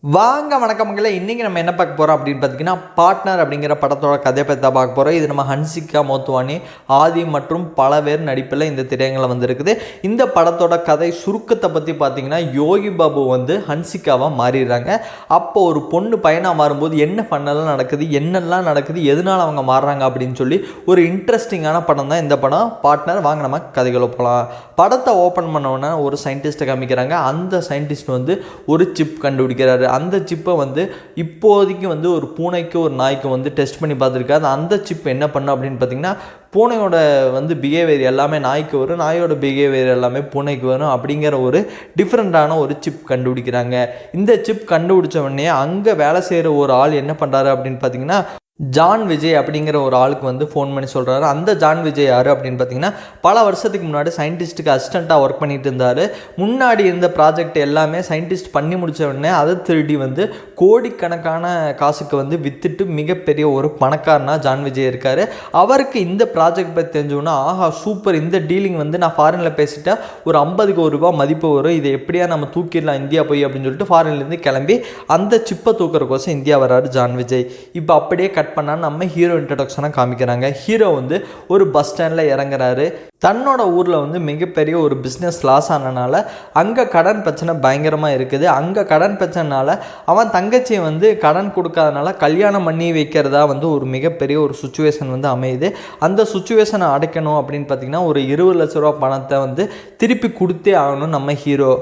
வாங்க வணக்கம் மக்களை. இன்றைக்கி நம்ம என்ன பார்க்க போகிறோம் அப்படின்னு பார்த்தீங்கன்னா, பார்ட்னர் அப்படிங்கிற படத்தோட கதையை பற்றி தான் பார்க்க போகிறோம். இது நம்ம ஹன்சிகா மோத்வானி, ஆதி மற்றும் பல பேர் நடிப்பில் இந்த திரையரங்கில் வந்திருக்குது. இந்த படத்தோட கதை சுருக்கத்தை பற்றி பார்த்தீங்கன்னா, யோகி பாபு வந்து ஹன்சிகாவாக மாறிடுறாங்க. அப்போ ஒரு பொண்ணு பையனாக மாறும்போது என்ன பண்ணலாம் நடக்குது, என்னெல்லாம் நடக்குது, எதனால் அவங்க மாறுறாங்க அப்படின்னு சொல்லி ஒரு இன்ட்ரெஸ்டிங்கான படம் தான் இந்த படம் பார்ட்னர். வாங்க நம்ம கதைகளை போகலாம். படத்தை ஓப்பன் பண்ணோன்னா ஒரு சயின்டிஸ்ட்டை காமிக்கிறாங்க. அந்த சயின்டிஸ்ட் வந்து ஒரு சிப் கண்டுபிடிக்கிறாரு. அந்த சிப்பை வந்து இப்போதைக்கு வந்து ஒரு பூனைக்கு ஒரு நாய்க்கு வந்து டெஸ்ட் பண்ணி பார்த்துருக்காரு. அந்த சிப் என்ன பண்ணும் அப்படின்னு பார்த்தீங்கன்னா, பூனையோட வந்து பிஹேவியர் எல்லாமே நாய்க்கு வரும், நாயோட பிஹேவியர் எல்லாமே பூனைக்கு வரும் அப்படிங்கிற ஒரு டிஃப்ரெண்ட்டான ஒரு சிப் கண்டுபிடிக்கிறாங்க. இந்த சிப் கண்டுபிடிச்ச உடனே அங்கே வேலை செய்கிற ஒரு ஆள் என்ன பண்ணுறாரு அப்படின்னு பார்த்தீங்கன்னா, ஜான் விஜய் அப்படிங்கிற ஒரு ஆளுக்கு வந்து ஃபோன் பண்ணி சொல்கிறாரு. அந்த ஜான் விஜய் யார் அப்படின்னு பார்த்தீங்கன்னா, பல வருஷத்துக்கு முன்னாடி சயின்டிஸ்ட்டுக்கு அசிஸ்டண்ட்டாக ஒர்க் பண்ணிட்டு இருந்தார். முன்னாடி இருந்த ப்ராஜெக்ட் எல்லாமே சயின்டிஸ்ட் பண்ணி முடித்த உடனே அதை திருடி வந்து கோடிக்கணக்கான காசுக்கு வந்து விற்றுட்டு மிகப்பெரிய ஒரு பணக்காரனாக ஜான் விஜய் இருக்கார். அவருக்கு இந்த ப்ராஜெக்ட் பற்றி தெரிஞ்சோன்னா, ஆஹா சூப்பர், இந்த டீலிங் வந்து நான் ஃபாரினில் பேசிட்டா ஒரு 50 ரூபா மதிப்பு வரும், இதை எப்படியா நம்ம தூக்கிடலாம் இந்தியா போய் அப்படின்னு சொல்லிட்டு ஃபாரின்லேருந்து கிளம்பி அந்த சிப்பை தூக்குறக்கோசம் இந்தியா வராரு ஜான் விஜய். இப்போ அப்படியே கட் பண்ணால் நம்ம ஹீரோ இன்ட்ரடக்ஷனாக காமிக்கிறாங்க. ஹீரோ வந்து ஒரு பஸ் ஸ்டாண்டில் இறங்குறாரு. தன்னோட ஊரில் வந்து மிகப்பெரிய ஒரு பிஸ்னஸ் லாஸ் ஆனனால அங்கே கடன் பிரச்சனை பயங்கரமாக இருக்குது. அங்கே கடன் பிரச்சனைனால அவன் தங்கச்சியை வந்து கடன் கொடுக்காதனால கல்யாணம் பண்ணி வைக்கிறதா வந்து ஒரு மிகப்பெரிய ஒரு சுச்சுவேஷன் வந்து அமையுது. அந்த சுச்சுவேஷனை அடைக்கணும் அப்படின்னு பார்த்திங்கன்னா, ஒரு 20 லட்ச ரூபா பணத்தை வந்து திருப்பி கொடுத்தே ஆகணும் நம்ம ஹீரோ.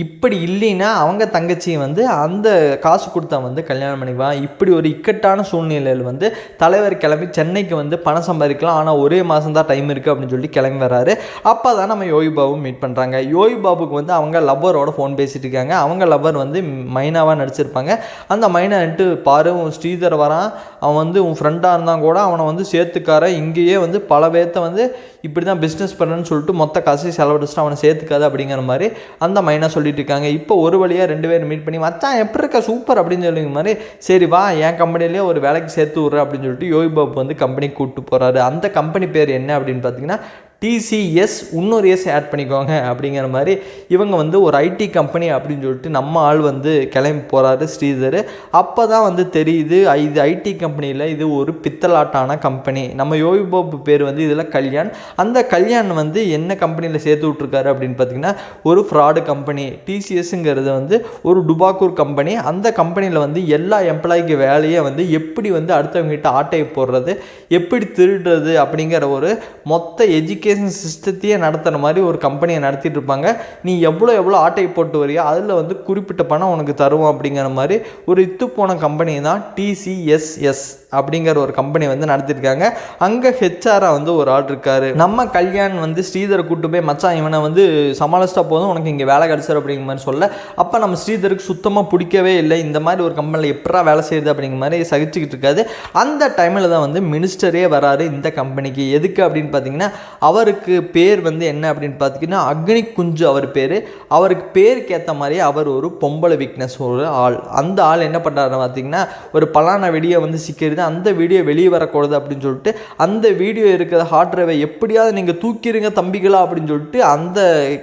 இப்படி இல்லைன்னா அவங்க தங்கச்சியை வந்து அந்த காசு கொடுத்தா வந்து கல்யாணம் பண்ணிக்குவான். இப்படி ஒரு இக்கட்டான சூழ்நிலையில் வந்து தலைவர் கிளம்பி சென்னைக்கு வந்து பணம் சம்பாதிக்கலாம், ஆனால் ஒரே மாதம் தான் டைம் இருக்குது அப்படின்னு சொல்லி கிளம்பி வராரு. அப்போ தான் நம்ம யோகி பாபு மீட் பண்ணுறாங்க. யோகி பாபுக்கு வந்து அவங்க லவ்வரோட ஃபோன் பேசிகிட்டு இருக்காங்க. அவங்க லவ்வர் வந்து மைனாவாக நடிச்சிருப்பாங்க. அந்த மைனான்ட்டு பாரு, உன் ஸ்ரீதர் வரான், அவன் வந்து உன் ஃப்ரெண்டாக இருந்தால் கூட அவனை வந்து சேர்த்துக்கார, இங்கேயே வந்து பல பேர்த்த வந்து இப்படி தான் பிஸ்னஸ் பண்ணுன்னு சொல்லிட்டு மொத்த காசையும் செலவழிச்சிட்டு அவனை சேர்த்துக்காது அப்படிங்கிற மாதிரி அந்த மைனா சொல்லிட்டு இருக்காங்க. இப்போ ஒரு வழியாக 2 பேரும் மீட் பண்ணி, மச்சான் எப்படி இருக்க, சூப்பர் அப்படின்னு சொல்லிங்க மாதிரி, சரி வா என் கம்பெனிலேயே ஒரு வேலைக்கு சேர்த்து விட்றேன் அப்படின்னு சொல்லிட்டு யோகி பாபு வந்து கம்பெனிக்கு கூப்பிட்டு போகிறாரு. அந்த கம்பெனி பேர் என்ன அப்படின்னு பார்த்தீங்கன்னா TCS, இன்னொரு எஸ் ஆட் பண்ணிக்கோங்க அப்படிங்கிற மாதிரி. இவங்க வந்து ஒரு ஐடி கம்பெனி அப்படின்னு சொல்லிட்டு நம்ம ஆள் வந்து கிளம்பி போகிறாரு ஸ்ரீதர். அப்போ தான் வந்து தெரியுது இது ஐடி கம்பெனியில் இது ஒரு பித்தலாட்டான கம்பெனி. நம்ம யோகி பாபு பேர் வந்து இதில் கல்யாண். அந்த கல்யாண் வந்து என்ன கம்பெனியில் சேர்த்து விட்ருக்காரு அப்படின்னு பார்த்திங்கன்னா, ஒரு ஃப்ராடு கம்பெனி. TCSங்கிறது வந்து ஒரு டுபாக்கூர் கம்பெனி. அந்த கம்பெனியில் வந்து எல்லா எம்ப்ளாய்க்கு வேலையை வந்து எப்படி வந்து அடுத்தவங்ககிட்ட ஆட்டையை போடுறது, எப்படி திருடுறது அப்படிங்கிற ஒரு மொத்த எஜுகேஷன் சிஸ்டத்தையே நடத்துகிற மாதிரி ஒரு கம்பெனியை நடத்திட்டு இருப்பாங்க. நீ எவ்வளோ ஆட்டை போட்டு வரியா அதில் வந்து குறிப்பிட்ட பணம் உனக்கு தருவோம் அப்படிங்கிற மாதிரி ஒரு இத்து போன கம்பெனி தான் TCSS அப்படிங்கிற ஒரு கம்பெனி வந்து நடத்திருக்காங்க. அங்கே ஹெச்ஆராக வந்து ஒரு ஆள் இருக்கார். நம்ம கல்யாண் வந்து ஸ்ரீதரை கூப்பிட்டு போய், மச்சான் இவனை வந்து சமாளிச்சிட்டா போதும், உனக்கு இங்கே வேலை கிடச்சிரு அப்படிங்கிற மாதிரி சொல்ல, அப்போ நம்ம ஸ்ரீதருக்கு சுத்தமாக பிடிக்கவே இல்லை. இந்த மாதிரி ஒரு கம்பெனியில் எப்படா வேலை செய்யுது அப்படிங்கிற மாதிரி சகிச்சுக்கிட்டு இருக்காது. அந்த டைமில் தான் வந்து மினிஸ்டரே வராரு இந்த கம்பெனிக்கு. எதுக்கு அப்படின்னு பார்த்தீங்கன்னா, அவருக்கு பேர் வந்து என்ன அப்படின்னு பார்த்தீங்கன்னா அக்னி குஞ்சு அவர் பேர். அவருக்கு பேருக்கு ஏற்ற மாதிரி அவர் ஒரு பொம்பளை வீக்னஸ் ஒரு ஆள். அந்த ஆள் என்ன பண்ணுறாரு பார்த்தீங்கன்னா, ஒரு பலான வீடியோ வந்து சிக்கிறது, அந்த வீடியோ வெளியே வரக்கூடாது அப்படின்னு சொல்லிட்டு அந்த வீடியோ இருக்கிற ஹார்ட் டிரைவை எப்படியாவது நீங்கள் தூக்கிடுங்க தம்பிகளா அப்படின்னு சொல்லிட்டு அந்த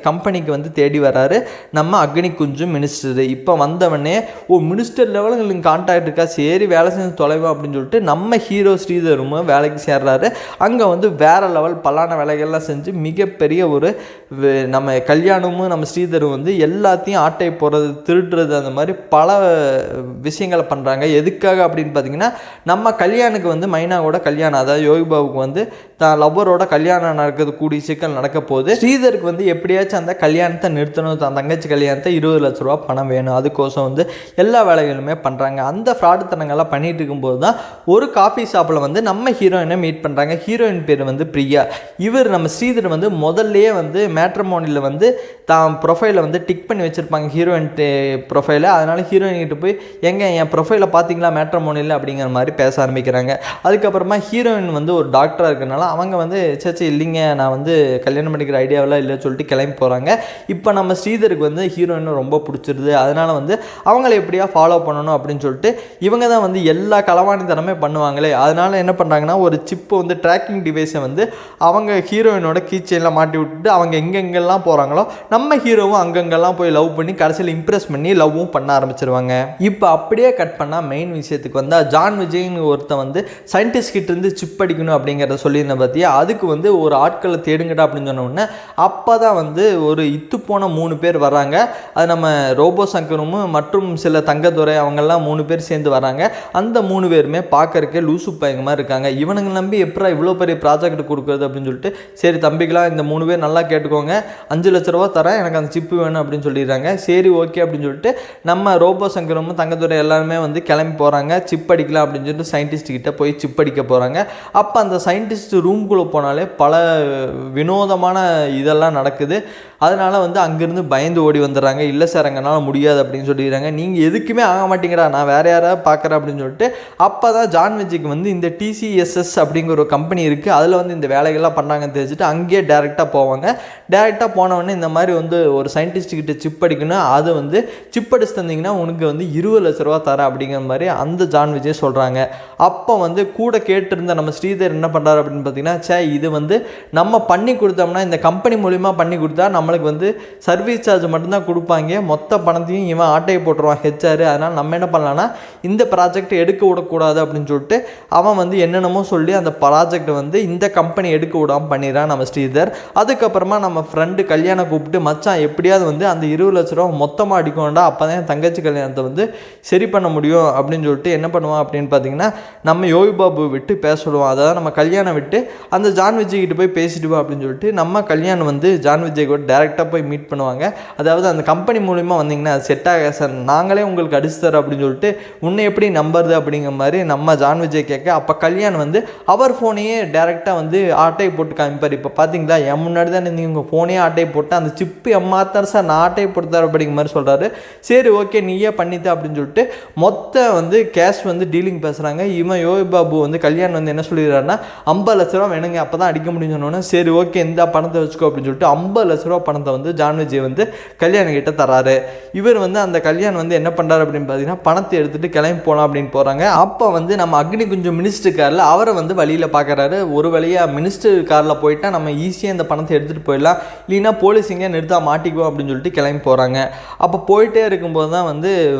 கம்பெனிக்கு வந்து தேடி வராரு நம்ம அக்னி குஞ்சு மினிஸ்டர். இப்போ வந்தவனே, மினிஸ்டர் லெவலில் எங்களுக்கு கான்டாக்ட் இருக்கா, சரி வேலை செஞ்சு தொலைவோம் அப்படின்னு சொல்லிட்டு நம்ம ஹீரோ ஸ்ரீதரும் வேலைக்கு சேர்றாரு. அங்கே வந்து வேறு லெவல் பலான வேலைகள்லாம் செஞ்சு மிகப்பெரிய ஒரு நம்ம கல்யாணமும் நம்ம ஸ்ரீதரும் வந்து எல்லாத்தையும் ஆட்டை போடுறது, திருடுறது, அந்த மாதிரி பல விஷயங்களை பண்ணுறாங்க. எதுக்காக அப்படின்னு பார்த்தீங்கன்னா, நம்ம கல்யாணுக்கு வந்து மைனாவோட கல்யாணம், அதாவது யோகி பாபுக்கு வந்து தான் லவ்வரோட கல்யாணம் நடக்கிறது கூடிய சீக்கிரம் நடக்க போகுது. ஸ்ரீதருக்கு வந்து எப்படியாச்சும் அந்த கல்யாணத்தை நிறுத்தணும், தான் தங்கச்சி கல்யாணத்தை 20 லட்ச ரூபா பணம் வேணும், அதுக்கோசம் வந்து எல்லா வேலைகளுமே பண்ணுறாங்க. அந்த ஃப்ராடுத்தனங்கள்லாம் பண்ணிட்டு இருக்கும்போது தான் ஒரு காஃபி ஷாப்பில் வந்து நம்ம ஹீரோயினை மீட் பண்ணுறாங்க. ஹீரோயின் பேர் வந்து பிரியா. இவர் நம்ம ஸ்ரீதர் வந்து முதல்லையே வந்து மேட்ரிமோனியில் வந்து தான் ப்ரொஃபைலை வந்து டிக் பண்ணி வச்சுருப்பாங்க, ஹீரோயின் ப்ரொஃபைலை. அதனால் ஹீரோயின் கிட்ட போய், எங்கே என் ப்ரொஃபைலை பார்த்தீங்களா மேட்ரிமோனியில் அப்படிங்கிற மாதிரி பேச ஆரம்பிக்கிறாங்க. அதுக்கப்புறமா ஹீரோயின் வந்து ஒரு டாக்டராக இருக்கிறனால அவங்க வந்து சே இல்லைங்க நான் வந்து கல்யாணம் பண்ணிக்கிற ஐடியாவெல்லாம் இல்லைன்னு சொல்லிட்டு கிளம்பி போகிறாங்க. இப்போ நம்ம ஸ்ரீதருக்கு வந்து ஹீரோயினை ரொம்ப பிடிச்சிருது. அதனால் வந்து அவங்கள எப்படியா ஃபாலோ பண்ணணும் அப்படின்னு சொல்லிட்டு இவங்க தான் வந்து எல்லா களவாணித்தனமே பண்ணுவாங்களே. அதனால் என்ன பண்ணுறாங்கன்னா ஒரு சிப்பு வந்து ட்ராக்கிங் டிவைஸை வந்து அவங்க ஹீரோயினோட கீச்செயினில் மாட்டி விட்டுட்டு அவங்க எங்கெங்கெல்லாம் போகிறாங்களோ நம்ம ஹீரோவும் அங்கங்கெல்லாம் போய் லவ் பண்ணி கடைசியில் இம்ப்ரெஸ் பண்ணி லவ்வும் பண்ண ஆரம்பிச்சிருவாங்க. இப்போ அப்படியே கட் பண்ணால் மெயின் விஷயத்துக்கு வந்தால் ஜான் விஜய்னு ஒருத்தன் வந்து சயின்டிஸ்ட் கிட்ட இருந்து சிப் அடிக்கணும் அப்படிங்கிறத சொல்லியிருந்தேன் பார்த்தியா. அதுக்கு வந்து ஒரு ஆட்களை தேடுங்கடா அப்படின்னு சொன்னோடனே அப்போ தான் வந்து ஒரு இத்து போன 3 பேர் வராங்க. அது நம்ம ரோபோ சங்கரும் மற்றும் சில தங்கத்துறை அவங்கெல்லாம் 3 பேர் சேர்ந்து வராங்க. அந்த 3 பேருமே பார்க்கறக்கே லூசு பையங்க மாதிரி இருக்காங்க. இவனுங்க நம்பி எப்படா இவ்வளோ பெரிய ப்ராஜெக்ட் கொடுக்குறது அப்படின்னு சொல்லிட்டு சரி தம்பிக்கலாம் இந்த 3 பேர் நல்லா கேட்டுக்கோங்க 5 லட்ச ரூபா தரேன் எனக்கு அந்த சிப்பு வேணும் அப்படின்னு சொல்லிடுறாங்க. சரி ஓகே அப்படின்னு சொல்லிட்டு நம்ம ரோபோ சங்கரும் தங்கத்துறை எல்லாருமே வந்து கிளம்பி போகிறாங்க. சிப் அடிக்கலாம் அப்படின்னு சொல்லிட்டு சயின்டிஸ்ட் கிட்ட போய் சிப் அடிக்க போகிறாங்க. அப்போ அந்த சயின்டிஸ்ட் ரூம்குள்ளே போனாலே பல வினோதமான இதெல்லாம் நடக்குது. அதனால் வந்து அங்கேருந்து பயந்து ஓடி வந்துடுறாங்க. இல்லை சார் எங்களால் முடியாது அப்படின்னு சொல்லிடுறாங்க. நீங்கள் எதுக்குமே ஆக மாட்டேங்கிறா நான் வேறு யாராவது பார்க்குறேன் அப்படின்னு சொல்லிட்டு அப்போ தான் ஜான் விஜய்க்கு வந்து இந்த TCSS அப்படிங்கிற ஒரு கம்பெனி இருக்குது. அதில் வந்து இந்த வேலைகள்லாம் பண்ணாங்கன்னு தெரிஞ்சுட்டு அங்கேயே டேரெக்டாக போவாங்க. டேரெக்டாக போனவொடனே இந்த மாதிரி வந்து ஒரு சயின்டிஸ்ட்கிட்ட சிப் அடிக்கணும் அது வந்து சிப் அடிச்சு தந்தீங்கன்னா உனக்கு வந்து 20 லட்ச ரூபா தரேன் அப்படிங்கிற மாதிரி அந்த ஜான் விஜய் சொல்கிறாங்க. அப்போ வந்து கூட கேட்டிருந்த நம்ம ஸ்ரீதர் என்ன பண்ணுறாரு அப்படின்னு பார்த்தீங்கன்னா இது வந்து நம்ம பண்ணி கொடுத்தோம்னா இந்த கம்பெனி மூலிமா பண்ணி கொடுத்தா நம்மளுக்கு வந்து சர்வீஸ் சார்ஜ் மட்டும்தான் கொடுப்பாங்க. மொத்த பணத்தையும் இவன் ஆட்டையை போட்டுருவான் HR. அதனால் நம்ம என்ன பண்ணலான்னா இந்த ப்ராஜெக்ட் எடுக்க விடக்கூடாது அப்படின்னு சொல்லிட்டு அவன் வந்து என்னென்னமோ சொல்லி அந்த ப்ராஜெக்ட் வந்து இந்த கம்பெனி எடுக்க விடாமல் பண்ணிடுறான் நம்ம ஸ்ரீதர். அதுக்கப்புறமா நம்ம ஃப்ரெண்டு கல்யாணம் கூப்பிட்டு மச்சான் எப்படியாவது வந்து அந்த 20 லட்ச ரூபா மொத்தமாக அடிக்கணும்டா அப்போ தான் என் தங்கச்சி கல்யாணத்தை வந்து சரி பண்ண முடியும் அப்படின்னு சொல்லிட்டு என்ன பண்ணுவான் அப்படின்னு பார்த்தீங்கன்னா நம்ம யோகி பாபு விட்டு பேசிடுவான். அதாவது நம்ம கல்யாணம் விட்டு அந்த ஜான் விஜய் கிட்ட போய் பேசிட்டு வா அப்படின்னு சொல்லிட்டு நம்ம கல்யாணம் வந்து ஜான் விஜய் கூட டேரெக்டாக போய் மீட் பண்ணுவாங்க. அதாவது அந்த கம்பெனி மூலிமா வந்தீங்கன்னா அது செட் ஆக சார் நாங்களே உங்களுக்கு அடிச்சு தரோம் அப்படின்னு சொல்லிட்டு உன்னை எப்படி நம்புறது அப்படிங்கிற மாதிரி நம்ம ஜான் விஜய் கேட்க அப்போ கல்யாணம் வந்து அவர் ஃபோனையே டேரெக்டாக வந்து ஆட்டையை போட்டு காமிப்பார். இப்போ பார்த்தீங்களா என் முன்னாடி தான் நீங்கள் உங்கள் ஃபோனையே ஆட்டையை போட்டு அந்த சிப்பு எம்மாத்தார் சார் நான் ஆட்டையை போட்டுத்தார் அப்படிங்கிற மாதிரி சொல்கிறாரு. சரி ஓகே நீயே பண்ணித்த அப்படின்னு சொல்லிட்டு மொத்த வந்து கேஷ் வந்து டீலிங் பேசுகிறாங்க. இவன் யோகி பாபு வந்து கல்யாணம் வந்து என்ன சொல்லிடுறாருன்னா 50 லட்ச ரூபா வேணுங்க அப்போ தான் அடிக்க முடியும்னு சொன்னோன்னே சரி ஓகே இந்த பணத்தை வச்சுக்கோ அப்படின்னு சொல்லிட்டு 50 லட்ச ரூபா பணத்தை வந்து ஜான் விஜய் வந்து கல்யாணம் கிட்ட தராரு. இவர் வந்து அந்த கல்யாணம் வந்து என்ன பண்ணுறாரு அப்படின்னு பார்த்தீங்கன்னா பணத்தை எடுத்துகிட்டு கிளம்பி போகலாம் அப்படின்னு போகிறாங்க. அப்போ வந்து நம்ம அக்னி குஞ்சு மினிஸ்டர் காரில் அவரை வந்து வழியில் பார்க்குறாரு. ஒரு வழியாக மினிஸ்டர் காரில் போயிட்டால் நம்ம ஈஸியாக இந்த பணத்தை எடுத்துகிட்டு போயிடலாம் இல்லைன்னா போலீஸ் எங்கேயா நிறுத்தா மாட்டிக்குவோம் அப்படின்னு சொல்லிட்டு கிளம்பி போகிறாங்க. அப்போ போயிட்டே இருக்கும்போது தான்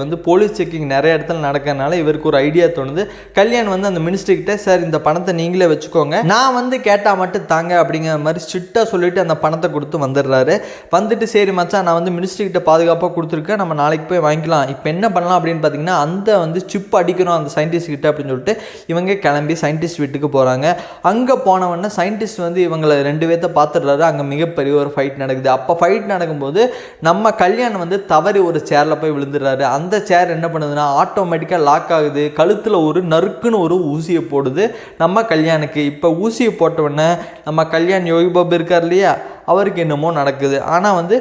வந்து போலீஸ் செக்கிங் நிறைய இடத்துல நடக்கிறதுனால இவருக்கு ஒரு ஐடியா தோணுது. கல்யாணம் வந்து அந்த மினிஸ்டர்கிட்ட சார் இந்த பணத்தை நீங்களே வச்சுக்கோங்க நான் வந்து கேட்டால் மட்டும் தாங்க அப்படிங்கிற மாதிரி ஸ்ட்ரிக்டாக சொல்லிவிட்டு அந்த பணத்தை கொடுத்து வந்துடுறாரு. வந்துட்டு சரி மச்சான் நான் வந்து மினிஸ்டர்கிட்ட பாதுகாப்பாக கொடுத்துருக்கேன் நம்ம நாளைக்கு போய் வாங்கிக்கலாம். இப்போ என்ன பண்ணலாம் அப்படின்னு பார்த்தீங்கன்னா அந்த வந்து சிப் அடிக்கணும் அந்த சயின்டிஸ்ட் கிட்ட அப்படின்னு சொல்லிட்டு இவங்க கிளம்பி சயின்டிஸ்ட் வீட்டுக்கு போகிறாங்க. அங்கே போனவொடனே சயின்டிஸ்ட் வந்து இவங்களை 2 பேர்த்த பார்த்துடுறாரு. அங்கே மிகப்பெரிய ஒரு ஃபைட் நடக்குது. அப்போ ஃபைட் நடக்கும்போது நம்ம கல்யாணம் வந்து தவறி ஒரு சேரில் போய் விழுந்துடுறாரு. அந்த சேர் என்ன பண்ணுதுன்னா ஆட்டோமேட்டிக்காக லாக் ஆகுது. கழுத்தில் ஒரு நறுக்குன்னு ஒரு ஊசியை போடுது நம்ம கல்யாணுக்கு. இப்போ ஊசியை போட்டவுடனே நம்ம கல்யாண் யோகி பாபு இருக்கார் இல்லையா அவருக்கு என்னமோ நடக்குது. ஆனால் வந்து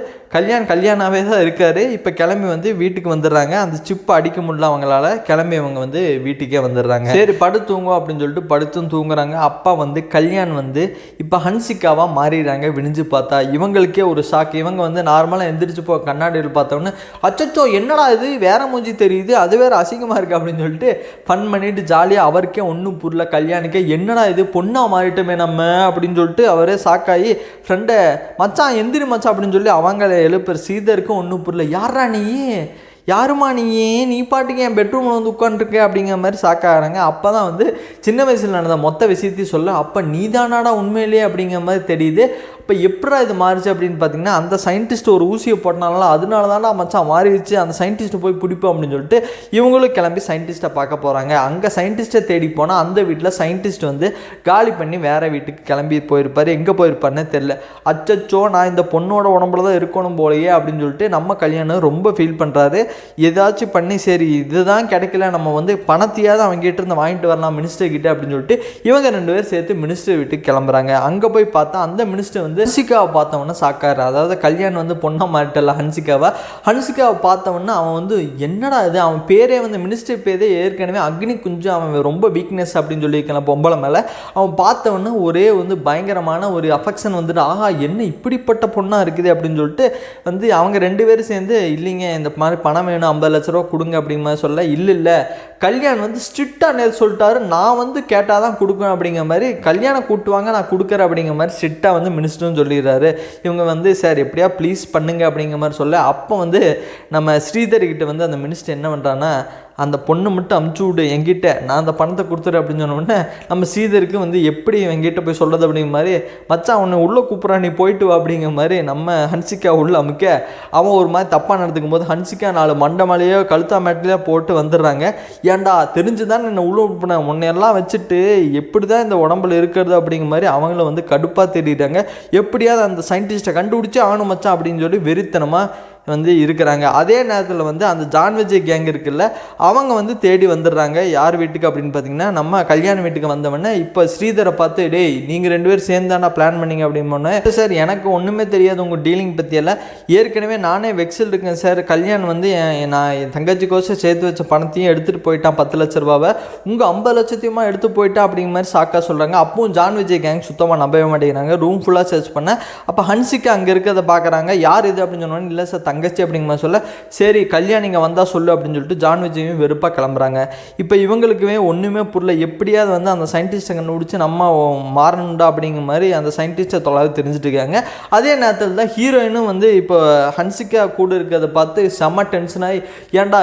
கல்யாணாவே தான் இருக்கார். இப்போ கிளம்பி வந்து வீட்டுக்கு வந்துடுறாங்க. அந்த சிப்பை அடிக்க முடியல அவங்களால கிளம்பி அவங்க வந்து வீட்டுக்கே வந்துடுறாங்க. சரி படுத்துங்க அப்படின்னு சொல்லிட்டு படுத்தும் தூங்குறாங்க. அப்பா வந்து கல்யாண் வந்து இப்போ ஹன்சிகாவாக மாறிடுறாங்க. விழிஞ்சு பார்த்தா இவங்களுக்கே ஒரு ஷாக். இவங்க வந்து நார்மலாக எந்திரிச்சு போ கண்ணாடியில் பார்த்தோன்னே அச்சச்சோ என்னடா இது வேற மூஞ்சி தெரியுது அது வேறு அசிங்கமாக இருக்குது அப்படின்னு சொல்லிட்டு ஃபன் பண்ணிட்டு ஜாலியாக அவருக்கே ஒன்றும் புரியல. கல்யாணுக்கே என்னடா இது பொண்ணாக மாறிட்டோமே நம்ம அப்படின்னு சொல்லிட்டு அவரே ஷாக்காகி ஃப்ரெண்டை மச்சான் எந்திரி மச்சான் அப்படின்னு சொல்லி அவங்கள எழுப்புற. ஸ்ரீதருக்கும் ஒன்றும் புரியல. யாரா யாருமா நீ பாட்டுக்கு என் பெட்ரூமில் வந்து உட்காந்துருக்க அப்படிங்கிற மாதிரி ஷாக்காகிறாங்க. அப்போ தான் வந்து சின்ன வயசில் நடந்த மொத்த விஷயத்தையும் சொல்ல அப்போ நீ தானாடா உண்மையிலேயே அப்படிங்கிற மாதிரி தெரியுது. இப்போ எப்படா இது மாறிச்சு அப்படின்னு பார்த்தீங்கன்னா அந்த சயின்டிஸ்ட் ஒரு ஊசியை போட்டனால அதனால தானே மச்சான் மாறிடுச்சு அந்த சயின்டிஸ்ட்டை போய் பிடிப்போம் அப்படின்னு சொல்லிட்டு இவங்களும் கிளம்பி சயின்டிஸ்ட்டை பார்க்க போகிறாங்க. அங்கே சயின்டிஸ்ட்டை தேடி போனால் அந்த வீட்டில் சயின்டிஸ்ட் வந்து காலி பண்ணி வேறு வீட்டுக்கு கிளம்பி போயிருப்பார். எங்கே போயிருப்பாருன்னே தெரில. அச்சச்சோ நான் இந்த பொண்ணோட உடம்புல தான் இருக்கணும் போலையே அப்படின்னு சொல்லிட்டு நம்ம கல்யாணம் ரொம்ப ஃபீல் பண்ணுறாரு. ஏதாச்சும் பண்ணி சரி இதுதான் கிடைக்கல நம்ம வந்து பணத்தையாவது அவங்ககிட்ட இருந்து வாங்கிட்டு வரலாம் மினிஸ்டர் கிட்ட அப்படின்னு சொல்லிட்டு இவங்க 2 பேர் சேர்த்து மினிஸ்டர் வீட்டுக்கு கிளம்புறாங்க. அங்கே போய் பார்த்தா அந்த மினிஸ்டர் வந்து வந்து ஹன்சிகாவை பார்த்தவொன்னே சாக்காரு. அதாவது கல்யாண் வந்து பொண்ணா மாட்டல ஹன்சிகாவை பார்த்தவொன்னே அவன் வந்து என்னடா இது, அவன் பேரே வந்து மினிஸ்டர் பேரே ஏற்கனவே அக்னி குஞ்சு, அவன் ரொம்ப வீக்னஸ் அப்படின்னு சொல்லியிருக்கலாம் பொம்பளை மேலே. அவன் பார்த்தவொன்னே ஒரே வந்து பயங்கரமான ஒரு அஃபெக்ஷன் வந்துட்டு, ஆஹா என்ன இப்படிப்பட்ட பொண்ணாக இருக்குது அப்படின்னு சொல்லிட்டு வந்து அவங்க 2 பேரும் சேர்ந்து இல்லைங்க இந்த மாதிரி பணம் வேணும் 50 லட்ச ரூபா கொடுங்க அப்படிங்கிற மாதிரி சொல்ல, இல்லை கல்யாண் வந்து ஸ்ட்ரிக்டாக நேர் சொல்லிட்டாரு, நான் வந்து கேட்டால் தான் கொடுப்பேன் அப்படிங்கிற மாதிரி, கல்யாணம் கூட்டுவாங்க நான் கொடுக்குறேன் அப்படிங்கிற மாதிரி ஸ்ட்ரிக்டாக வந்து மினிஸ்டரும் சொல்லிடுறாரு. இவங்க வந்து சார் எப்படியா ப்ளீஸ் பண்ணுங்க அப்படிங்கிற மாதிரி சொல்ல, அப்போ வந்து நம்ம ஸ்ரீதர்கிட்ட வந்து அந்த மினிஸ்டர் என்ன பண்ணுறான்னா, அந்த பொண்ணு மட்டும் அமுச்சு விடு என்கிட்ட, நான் அந்த பணத்தை கொடுத்துரு அப்படின்னு சொன்னோடனே நம்ம ஸ்ரீதருக்கு வந்து எப்படி என்கிட்ட போய் சொல்கிறது அப்படிங்கிற மாதிரி, மச்சான் அவனை உள்ளே கூப்பிட்றான் நீ போயிட்டு வா அப்படிங்கிற மாதிரி நம்ம ஹன்சிகா உள்ளே அமுக்க, அவன் ஒரு மாதிரி தப்பாக நடந்துக்கும் போது ஹன்சிகா 4 மண்டை மேலேயோ கழுத்தா மேட்டிலையோ போட்டு வந்துடுறாங்க. ஏன்டா தெரிஞ்சுதான் என்னை உள்ள உட்பின முன்னையெல்லாம் வச்சுட்டு எப்படி தான் இந்த உடம்புல இருக்கிறது அப்படிங்கிற மாதிரி அவங்கள வந்து கடுப்பாக தேடிட்டாங்க. எப்படியாவது அந்த சயின்டிஸ்ட்டை கண்டுபிடிச்சி ஆகணும் மச்சான் அப்படின்னு சொல்லி வெறித்தனமாக வந்து இருக்கிறாங்க. அதே நேரத்தில் வந்து அந்த ஜான் விஜய் கேங் இருக்குல்ல, அவங்க வந்து தேடி வந்துடுறாங்க. யார் வீட்டுக்கு அப்படின்னு பார்த்தீங்கன்னா நம்ம கல்யாண வீட்டுக்கு வந்தவொடனே இப்போ ஸ்ரீதரை பார்த்து, டேய் நீங்கள் 2 பேரும் சேர்ந்தாண்டா பிளான் பண்ணிங்க அப்படின்னு போனேன். சார் எனக்கு ஒன்றுமே தெரியாது உங்கள் டீலிங் பற்றியெல்லாம், ஏற்கனவே நானே வெக்ஸில் இருக்கேன் சார், கல்யாணம் வந்து நான் என் தங்கச்சிக்கோசம் சேர்த்து வச்ச பணத்தையும் எடுத்துகிட்டு போயிட்டான் 10 லட்ச ரூபாவை, உங்கள் 50 லட்சத்தையுமா எடுத்து போயிட்டா அப்படிங்கிற மாதிரி சாக்கா சொல்கிறாங்க. அப்பவும் ஜான் விஜய் கேங் சுத்தமாக நம்பவே மாட்டேங்கிறாங்க. ரூம் ஃபுல்லாக சர்ச் பண்ண அப்போ ஹன்சிகா அங்கே இருக்கிறத பார்க்குறாங்க. யார் இது அப்படின்னு சொன்னோன்னு, இல்லை சார் தங்கச்சி அப்படிங்கிற மாதிரி சொல்ல, சரி கல்யாணம் நீங்கள் வந்தால் சொல்லு அப்படின்னு சொல்லிட்டு ஜான் விஜயும் வெறுப்பாக கிளம்புறாங்க. இப்போ இவங்களுக்குமே ஒன்றுமே புரியல, எப்படியாவது வந்து அந்த சயின்டிஸ்ட்டை கண்டுபிடிச்சி நம்ம மாறணுண்டா அப்படிங்கிற மாதிரி அந்த சயின்டிஸ்ட்டை தொலைவு தெரிஞ்சுட்டு இருக்காங்க. அதே நேரத்தில் தான் ஹீரோயினும் வந்து இப்போ ஹன்சிகா கூட இருக்கிறத பார்த்து செம்ம டென்ஷனாகி, ஏன்டா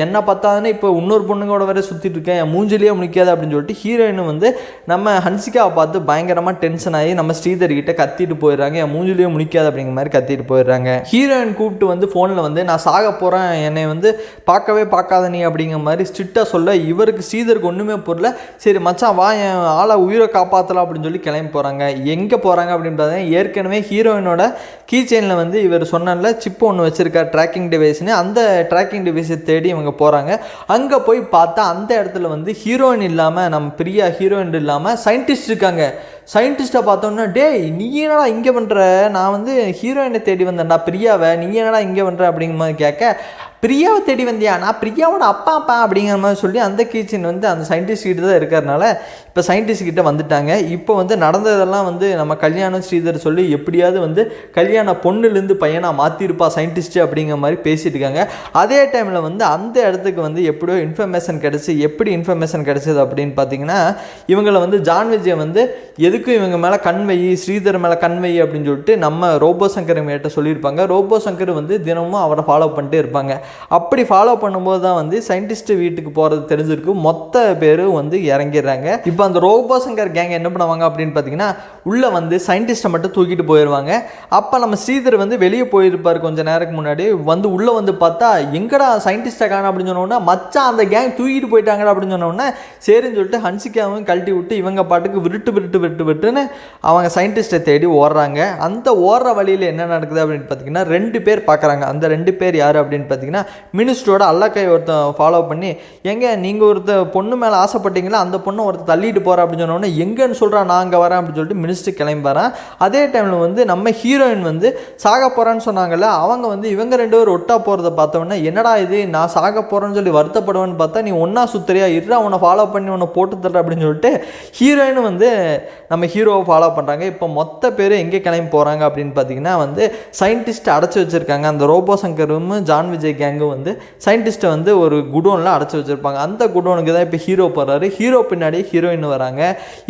என்ன பார்த்தாதானே இப்போ இன்னொரு பொண்ணுங்களோட வரை சுற்றிட்டு இருக்கேன், என் மூஞ்சிலேயே முடிக்காது அப்படின்னு சொல்லிட்டு ஹீரோயினும் வந்து நம்ம ஹன்சிகாவை பார்த்து பயங்கரமாக டென்ஷன் ஆகி நம்ம ஸ்ரீதர் கிட்ட கத்திட்டு போயிடுறாங்க. என் மூஞ்சிலேயே முடிக்காது அப்படிங்கிற மாதிரி கத்திட்டு போயிடுறாங்க. ஹீரோயின் கூப்பிட்டு வந்து ஃபோனில் வந்து நான் சாக போகிறேன், என்னை வந்து பார்க்கவே பார்க்காத நீ அப்படிங்கிற மாதிரி ஸ்ட்ரிக்டாக சொல்ல, இவருக்கு ஸ்ரீதருக்கு ஒன்றுமே புரியல. சரி மச்சான் வா என் ஆளை உயிரை காப்பாற்றலாம் அப்படின்னு சொல்லி கிளம்பி போகிறாங்க. எங்கே போகிறாங்க அப்படின்னு பார்த்தீங்கன்னா, ஏற்கனவே ஹீரோயினோட கீ செயினில் வந்து இவர் சொன்னால சிப்பு ஒன்று வச்சுருக்கார் ட்ராக்கிங் டிவைஸ்னு, அந்த ட்ராக்கிங் டிவைஸை தேடி இவங்க போகிறாங்க. அங்கே போய் பார்த்தா அந்த இடத்துல வந்து ஹீரோயின் இல்லாமல் நம்ம பிரியா ஹீரோயின் இல்லாமல் சயின்டிஸ்ட் இருக்காங்க. சயின்டிஸ்ட்டை பார்த்தோன்னா, டேய் நீ என்னடா இங்கே பண்ணுற, நான் வந்து ஹீரோயினை தேடி வந்தேன்டா பிரியாவை, நீ என்னடா இங்கே பண்ணுற அப்படிங்கிற மாதிரி கேட்க, பிரியாவை தேடி வந்தியா, நான் பிரியாவோட அப்பா அப்படிங்கிற மாதிரி சொல்லி அந்த கிச்சன் வந்து அந்த சயின்டிஸ்ட் கிட்ட தான் இருக்கிறதுனால இப்போ சயின்டிஸ்ட் கிட்ட வந்துட்டாங்க. இப்போ வந்து நடந்ததெல்லாம் வந்து நம்ம கல்யாணம் ஸ்ரீதர் சொல்லி எப்படியாவது வந்து கல்யாண பொண்ணுலேருந்து பையனாக மாற்றிருப்பா சயின்டிஸ்ட்டு அப்படிங்கிற மாதிரி பேசிட்டு இருக்காங்க. அதே டைமில் வந்து அந்த இடத்துக்கு வந்து எப்படியோ இன்ஃபர்மேஷன் கிடச்சி, எப்படி இன்ஃபர்மேஷன் கிடச்சிது அப்படின்னு பார்த்தீங்கன்னா, இவங்களை வந்து ஜான் விஜய் வந்து எதுக்கும் இவங்க மேலே கண்வை, ஸ்ரீதர் மேலே கண்வை அப்படின்னு சொல்லிட்டு நம்ம ரோபோ சங்கர் கிட்ட சொல்லியிருப்பாங்க. ரோபோ சங்கர் வந்து தினமும் அவரை ஃபாலோ பண்ணிட்டே இருப்பாங்க. அப்படி ஃபாலோ பண்ணும்போது தான் வந்து சயின்டிஸ்ட் வீட்டுக்கு போகிறது தெரிஞ்சிருக்கு. மொத்த பேரும் வந்து இறங்கிடுறாங்க. இப்போ அந்த ரோபோ சங்கர் கேங் என்ன பண்ணுவாங்க அப்படின்னு பார்த்தீங்கன்னா, உள்ளே வந்து சயின்டிஸ்ட்டை மட்டும் தூக்கிட்டு போயிடுவாங்க. அப்போ நம்ம ஸ்ரீதர் வந்து வெளியே போயிருப்பார் கொஞ்சம் நேரத்துக்கு முன்னாடி, வந்து உள்ளே வந்து பார்த்தா எங்கடா சயின்டிஸ்ட்டை காணோம் அப்படின்னு சொன்னோன்னா, மச்சான் அந்த கேங் தூக்கிட்டு போயிட்டாங்கடா அப்படின்னு சொன்னோன்னே, சரின்னு சொல்லிட்டு ஹன்சிகாவும் கழட்டி விட்டு இவங்க பாட்டுக்கு விட்டுன்னு அவங்க சயின்டிஸ்ட்டை தேடி ஓடுறாங்க. அந்த ஓடுற வழியில் என்ன நடக்குது அப்படின்னு பார்த்தீங்கன்னா, 2 பேர் பார்க்குறாங்க. அந்த 2 பேர் யார் அப்படின்னு பார்த்தீங்கன்னா, மினிஸ்டரோட அல்லக்கை ஒருத்தன் ஃபாலோ பண்ணி, எங்கே நீங்கள் ஒருத்தர் பொண்ணு மேலே ஆசைப்பட்டீங்களா, அந்த பொண்ணை ஒருத்தர் தள்ளிட்டு போகிறேன் அப்படின்னு சொன்னோன்னே, எங்கன்னு சொல்கிறான் நான் அங்கே வரேன் அப்படின்னு சொல்லிட்டு மினிஸ்டர் கிளம்பி வரேன். அதே டைமில் வந்து நம்ம ஹீரோயின் வந்து சாக போகிறான்னு சொன்னாங்கல்ல, அவங்க வந்து இவங்க 2 பேர் ஒட்டா போகிறத பார்த்தோன்னே, என்னடா இது நான் சாக போகிறேன்னு சொல்லி வருத்தப்படுவேன்னு பார்த்தா நீ ஒன்றா சுத்தரியா இருறா, உன்னை ஃபாலோ பண்ணி உன்னை போட்டு தர்ற அப்படின்னு சொல்லிட்டு ஹீரோயின் வந்து நம்ம ஹீரோவை ஃபாலோ பண்ணுறாங்க. இப்போ மொத்த பேர் எங்கே கிளம்பி போகிறாங்க அப்படின்னு பார்த்தீங்கன்னா, வந்து சயின்டிஸ்ட்டை அடைச்சி வச்சுருக்காங்க. அந்த ரோபோ சங்கரும் ஜான் விஜய் கேங்கும் வந்து சயின்டிஸ்ட்டை வந்து ஒரு குடோனில் அடைச்சி வச்சுருப்பாங்க. அந்த குடோனுக்கு தான் இப்போ ஹீரோ போகிறாரு. ஹீரோ பின்னாடி ஹீரோயின் வராங்க.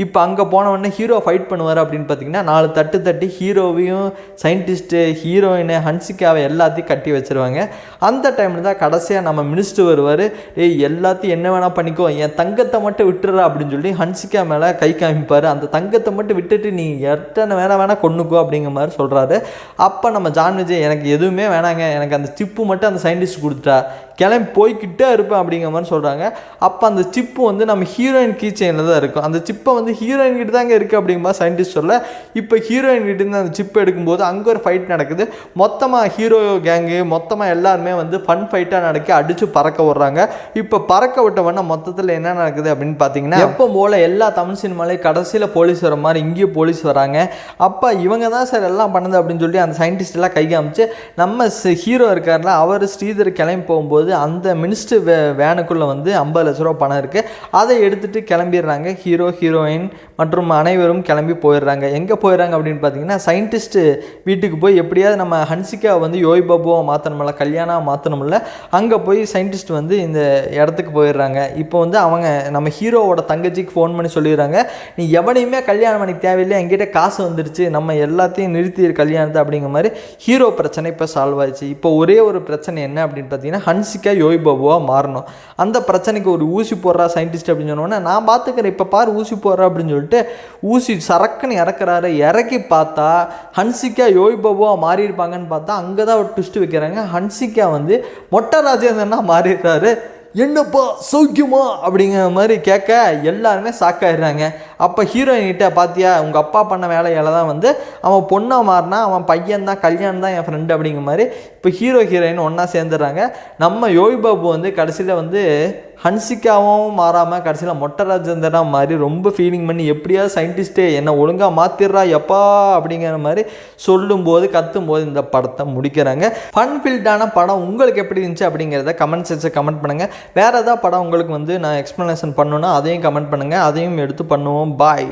இப்போ அங்கே போனவொடனே ஹீரோ ஃபைட் பண்ணுவார் அப்படின்னு பார்த்தீங்கன்னா, 4 தட்டி ஹீரோவையும் சயின்டிஸ்ட்டு ஹீரோயினை ஹன்சிகாவை எல்லாத்தையும் கட்டி வச்சுருவாங்க. அந்த டைமில் தான் கடைசியாக நம்ம மினிஸ்டர் வருவார். எல்லாத்தையும் என்ன வேணால் பண்ணிக்கோ, என் தங்கத்தை மட்டும் விட்டுறா அப்படின்னு சொல்லி ஹன்சிகா மேலே கை காமிப்பார். அந்த தங்கத்தை மட்டும் விட்டுட்டு நீ எத்தனை வேணா கொண்டுக்கோ அப்படிங்கிற மாதிரி சொல்கிறாரு. அப்போ நம்ம ஜான் விஜய் எனக்கு எதுவுமே வேணாங்க, எனக்கு அந்த சிப்பு மட்டும் அந்த சயின்டிஸ்ட் சயின்டிஸ்ட் கொடுத்துட்டா கிளம்பி போய்கிட்டே இருப்பேன் அப்படிங்கிற மாதிரி சொல்கிறாங்க. அப்போ அந்த சிப்பு வந்து நம்ம ஹீரோயின் கீ செயினில் தான் இருக்கும். அந்த சிப்பை வந்து ஹீரோயின் கிட்ட தாங்க இருக்குது அப்படிங்கும்போது சயின்டிஸ்ட் சொல்ல, இப்போ ஹீரோயின் கிட்டேருந்து அந்த சிப்பை எடுக்கும்போது அங்கே ஒரு ஃபைட் நடக்குது. மொத்தமாக ஹீரோ கேங்கு மொத்தமாக எல்லாருமே வந்து ஃபன் ஃபைட்டாக நடக்கி அடித்து பறக்க விட்றாங்க. இப்போ பறக்க விட்டவொன்னே மொத்தத்தில் என்ன நடக்குது அப்படின்னு பார்த்தீங்கன்னா, எப்போ போல் எல்லா தமிழ் சினிமாலையும் கடைசியில் போலீஸ் வர மாதிரி இங்கேயும் போலீஸ் வராங்க. அப்போ இவங்க தான் சார் எல்லாம் பண்ணுது அப்படின்னு சொல்லி அந்த சயின்டிஸ்ட் எல்லாம் கை காமிச்சு நம்ம ஹீரோ இருக்கார்ல அவர் ஸ்ரீதர் கிளம்பி போகும்போது அந்த மினிஸ்டர் வேனுக்குள்ளே வந்து 50 லட்ச ரூபா பணம் இருக்குது. அதை எடுத்துகிட்டு கிளம்பிடுறாங்க. ஹீரோ ஹீரோயின் மற்றும் அனைவரும் கிளம்பி போயிடுறாங்க. எங்கே போயிடுறாங்க அப்படின்னு பார்த்தீங்கன்னா, சயின்டிஸ்ட்டு வீட்டுக்கு போய் எப்படியாவது நம்ம ஹன்சிகா வந்து யோய் பாபுவை மாற்றணுமில்ல, கல்யாணம் மாற்றணுமில்ல, அங்கே போய் சயின்டிஸ்ட் வந்து இந்த இடத்துக்கு போயிடுறாங்க. இப்போ வந்து அவங்க நம்ம ஹீரோவோட தங்கச்சிக்கு ஃபோன் பண்ணி சொல்லிடுறாங்க, நீ எவனையுமே கல்யாணம் பண்ணி தேவையில்லை, என்கிட்ட காசு வந்துடுச்சு, நம்ம எல்லாத்தையும் நிறுத்தி கல்யாணத்தை அப்படிங்கிற மாதிரி ஹீரோ பிரச்சனை இப்போ சால்வ் ஆயிடுச்சு. இப்போ ஒரே ஒரு பிரச்சனை என்ன அப்படின்னு பார்த்தீங்கன்னா, ஹன்சிகா யோய் பாபுவாக மாறணும். அந்த பிரச்சனைக்கு ஒரு ஊசி போடுறா சயின்டிஸ்ட் அப்படின்னு சொன்னோன்னே, நான் பார்த்துக்கிறேன் இப்போ பாரு ஊசி போடுறா அப்படின்னு சொல்லிட்டு ஊசி சரக்குன்னு இறக்குறாரு. இறக்கி பார்த்தா ஹன்சிகா யோய் பாபுவாக மாறியிருப்பாங்கன்னு பார்த்தா அங்கே தான் ஒரு ட்விஸ்ட் வைக்கிறாங்க. ஹன்சிகா வந்து மொட்டை ராஜேந்திரனா மாறிடுறாரு. என்னப்பா சௌக்கியமா அப்படிங்கிற மாதிரி கேட்க எல்லாருமே ஷாக்காயிடுறாங்க. அப்போ ஹீரோயின்கிட்ட பார்த்தியா உங்கள் அப்பா பண்ண வேலையால் தான் வந்து அவன் பொண்ணாக மாறினா, அவன் பையன் தான், கல்யாணம் தான் என் ஃப்ரெண்டு அப்படிங்கிற மாதிரி இப்போ ஹீரோ ஹீரோயின் ஒன்றா சேர்ந்துடுறாங்க. நம்ம யோய் பாபு வந்து கடைசியில் வந்து ஹன்சிகாவும் மாறாமல் கடைசியில் மொட்டை ராஜேந்திரனாக மாதிரி ரொம்ப ஃபீலிங் பண்ணி எப்படியாவது சயின்டிஸ்ட்டே என்னை ஒழுங்காக மாற்றிடுறா எப்பா அப்படிங்கிற மாதிரி சொல்லும்போது கத்தும்போது இந்த படத்தை முடிக்கிறாங்க. ஃபன் ஃபில்டான படம் உங்களுக்கு எப்படி இருந்துச்சு அப்படிங்கிறத கமெண்ட் செக்ஷன் கமெண்ட் பண்ணுங்கள். வேறு ஏதாவது படம் உங்களுக்கு வந்து நான் எக்ஸ்ப்ளனேஷன் பண்ணணுன்னா அதையும் கமெண்ட் பண்ணுங்கள், அதையும் எடுத்து பண்ணுவோம். பாய்.